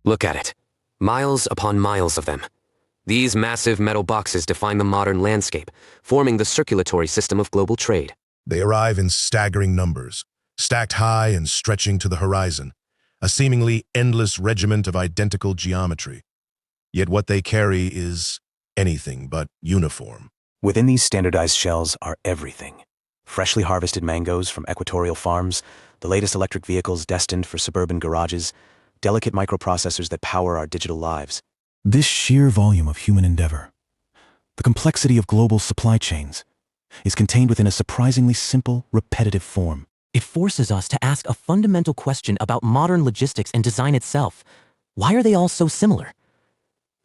Look at it. Miles upon miles of them. These massive metal boxes define the modern landscape, forming the circulatory system of global trade. They arrive in staggering numbers, stacked high and stretching to the horizon, a seemingly endless regiment of identical geometry. Yet what they carry is anything but uniform. Within these standardized shells are everything. Freshly harvested mangoes from equatorial farms, the latest electric vehicles destined for suburban garages, delicate microprocessors that power our digital lives. This sheer volume of human endeavor, the complexity of global supply chains, is contained within a surprisingly simple, repetitive form. It forces us to ask a fundamental question about modern logistics and design itself. Why are they all so similar?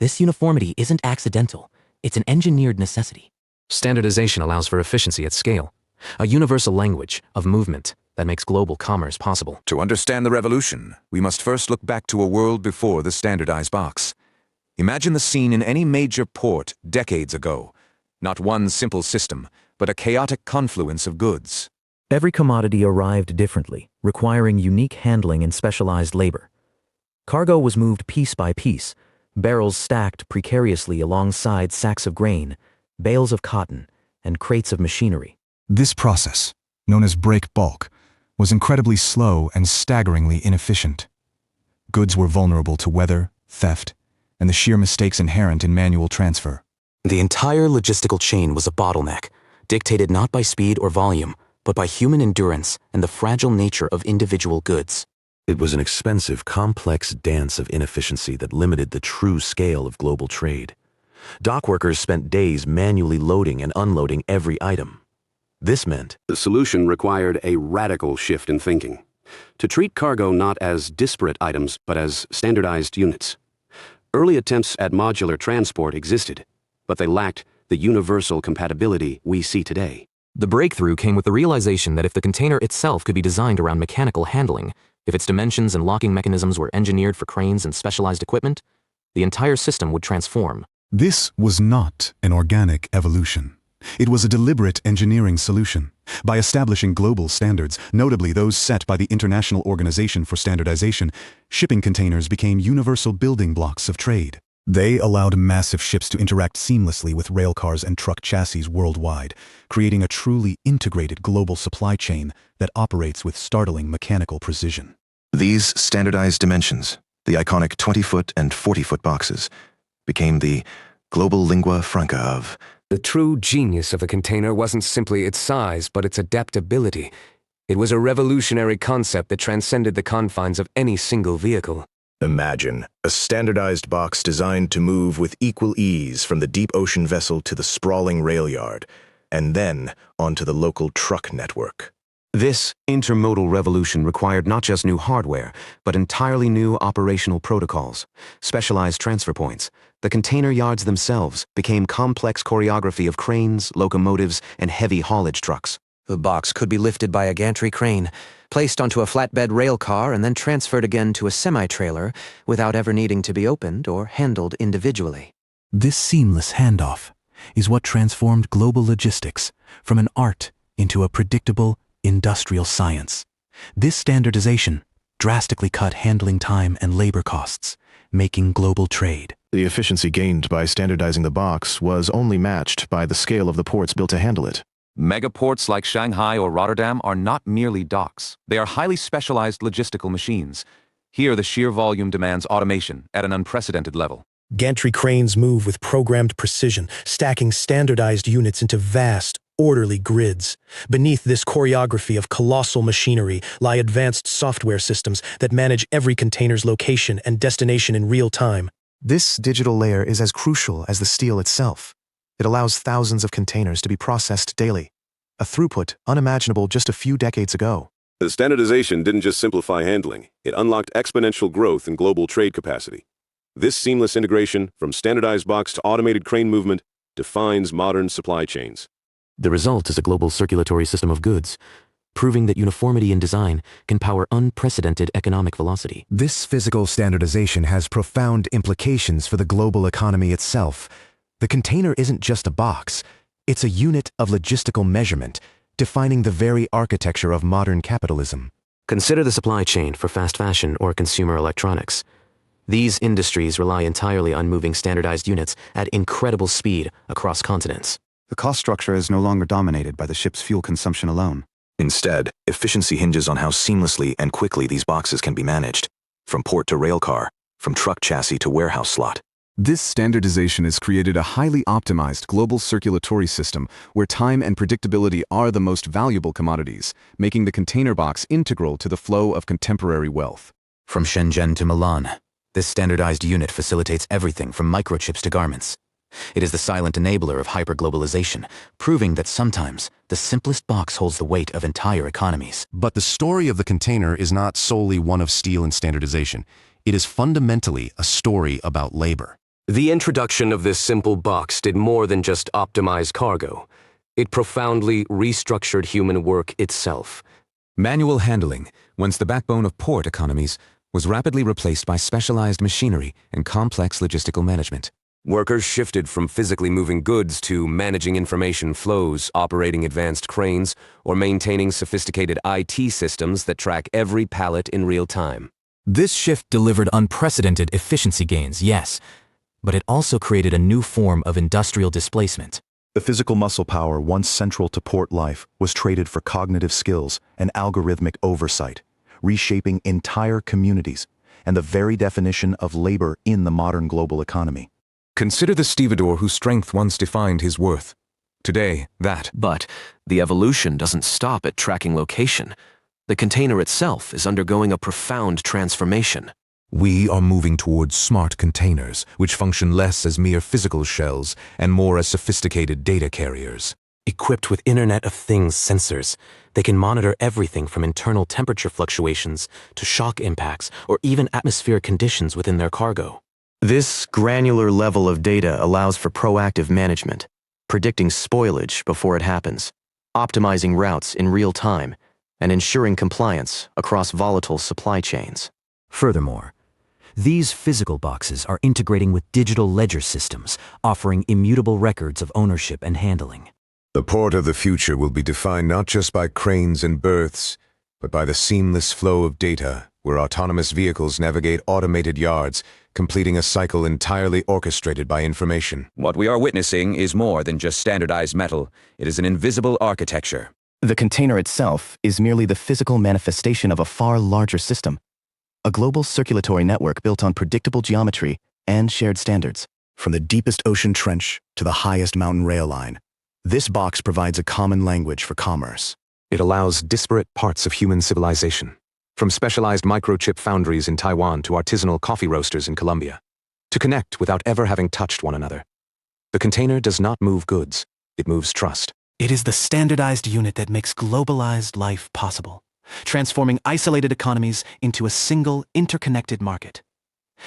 This uniformity isn't accidental. It's an engineered necessity. Standardization allows for efficiency at scale, a universal language of movement that makes global commerce possible. To understand the revolution, we must first look back to a world before the standardized box. Imagine the scene in any major port decades ago. Not one simple system, but a chaotic confluence of goods. Every commodity arrived differently, requiring unique handling and specialized labor. Cargo was moved piece by piece, barrels stacked precariously alongside sacks of grain, bales of cotton, and crates of machinery. This process, known as break bulk, was incredibly slow and staggeringly inefficient. Goods were vulnerable to weather, theft, and the sheer mistakes inherent in manual transfer. The entire logistical chain was a bottleneck, dictated not by speed or volume, but by human endurance and the fragile nature of individual goods. It was an expensive, complex dance of inefficiency that limited the true scale of global trade. Dock workers spent days manually loading and unloading every item. This meant the solution required a radical shift in thinking, to treat cargo not as disparate items but as standardized units. Early attempts at modular transport existed, but they lacked the universal compatibility we see today. The breakthrough came with the realization that if the container itself could be designed around mechanical handling, if its dimensions and locking mechanisms were engineered for cranes and specialized equipment, the entire system would transform. This was not an organic evolution. It was a deliberate engineering solution. By establishing global standards, notably those set by the International Organization for Standardization, shipping containers became universal building blocks of trade. They allowed massive ships to interact seamlessly with railcars and truck chassis worldwide, creating a truly integrated global supply chain that operates with startling mechanical precision. these standardized dimensions, the iconic 20-foot and 40-foot boxes, became the global lingua franca of. The true genius of the container wasn't simply its size, but its adaptability. It was a revolutionary concept that transcended the confines of any single vehicle. Imagine a standardized box designed to move with equal ease from the deep ocean vessel to the sprawling rail yard, and then onto the local truck network. This intermodal revolution required not just new hardware, but entirely new operational protocols, specialized transfer points. The container yards themselves became complex choreography of cranes, locomotives, and heavy haulage trucks. The box could be lifted by a gantry crane, placed onto a flatbed rail car, and then transferred again to a semi-trailer without ever needing to be opened or handled individually. This seamless handoff is what transformed global logistics from an art into a predictable industrial science. This standardization drastically cut handling time and labor costs, making global trade. The efficiency gained by standardizing the box was only matched by the scale of the ports built to handle it. Megaports like Shanghai or Rotterdam are not merely docks. They are highly specialized logistical machines. Here, the sheer volume demands automation at an unprecedented level. Gantry cranes move with programmed precision, stacking standardized units into vast, orderly grids. Beneath this choreography of colossal machinery lie advanced software systems that manage every container's location and destination in real time. This digital layer is as crucial as the steel itself. It allows thousands of containers to be processed daily, a throughput unimaginable just a few decades ago. The standardization didn't just simplify handling, it unlocked exponential growth in global trade capacity. This seamless integration, from standardized box to automated crane movement, defines modern supply chains. The result is a global circulatory system of goods, proving that uniformity in design can power unprecedented economic velocity. This physical standardization has profound implications for the global economy itself. The container isn't just a box, it's a unit of logistical measurement, defining the very architecture of modern capitalism. Consider the supply chain for fast fashion or consumer electronics. These industries rely entirely on moving standardized units at incredible speed across continents. The cost structure is no longer dominated by the ship's fuel consumption alone. Instead, efficiency hinges on how seamlessly and quickly these boxes can be managed, from port to railcar, from truck chassis to warehouse slot. This standardization has created a highly optimized global circulatory system where time and predictability are the most valuable commodities, making the container box integral to the flow of contemporary wealth. From Shenzhen to Milan, this standardized unit facilitates everything from microchips to garments. It is the silent enabler of hyperglobalization, proving that sometimes the simplest box holds the weight of entire economies. But the story of the container is not solely one of steel and standardization. It is fundamentally a story about labor. The introduction of this simple box did more than just optimize cargo. It profoundly restructured human work itself. Manual handling, once the backbone of port economies, was rapidly replaced by specialized machinery and complex logistical management. Workers shifted from physically moving goods to managing information flows, operating advanced cranes, or maintaining sophisticated IT systems that track every pallet in real time. This shift delivered unprecedented efficiency gains, yes, but it also created a new form of industrial displacement. The physical muscle power once central to port life was traded for cognitive skills and algorithmic oversight, reshaping entire communities and the very definition of labor in the modern global economy. Consider the stevedore whose strength once defined his worth. Today, that. But the evolution doesn't stop at tracking location. The container itself is undergoing a profound transformation. We are moving towards smart containers, which function less as mere physical shells and more as sophisticated data carriers. Equipped with Internet of Things sensors, they can monitor everything from internal temperature fluctuations to shock impacts or even atmospheric conditions within their cargo. This granular level of data allows for proactive management, predicting spoilage before it happens, optimizing routes in real time, and ensuring compliance across volatile supply chains. Furthermore, these physical boxes are integrating with digital ledger systems, offering immutable records of ownership and handling. The port of the future will be defined not just by cranes and berths, but by the seamless flow of data, where autonomous vehicles navigate automated yards, completing a cycle entirely orchestrated by information. What we are witnessing is more than just standardized metal. It is an invisible architecture. The container itself is merely the physical manifestation of a far larger system, a global circulatory network built on predictable geometry and shared standards. From the deepest ocean trench to the highest mountain rail line, this box provides a common language for commerce. It allows disparate parts of human civilization, from specialized microchip foundries in Taiwan to artisanal coffee roasters in Colombia, to connect without ever having touched one another. The container does not move goods, it moves trust. It is the standardized unit that makes globalized life possible, transforming isolated economies into a single, interconnected market.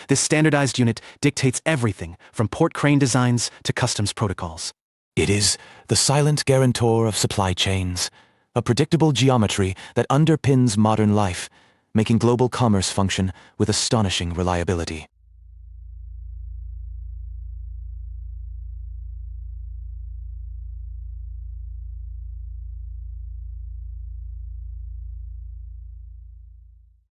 This standardized unit dictates everything from port crane designs to customs protocols. It is the silent guarantor of supply chains, a predictable geometry that underpins modern life, making global commerce function with astonishing reliability.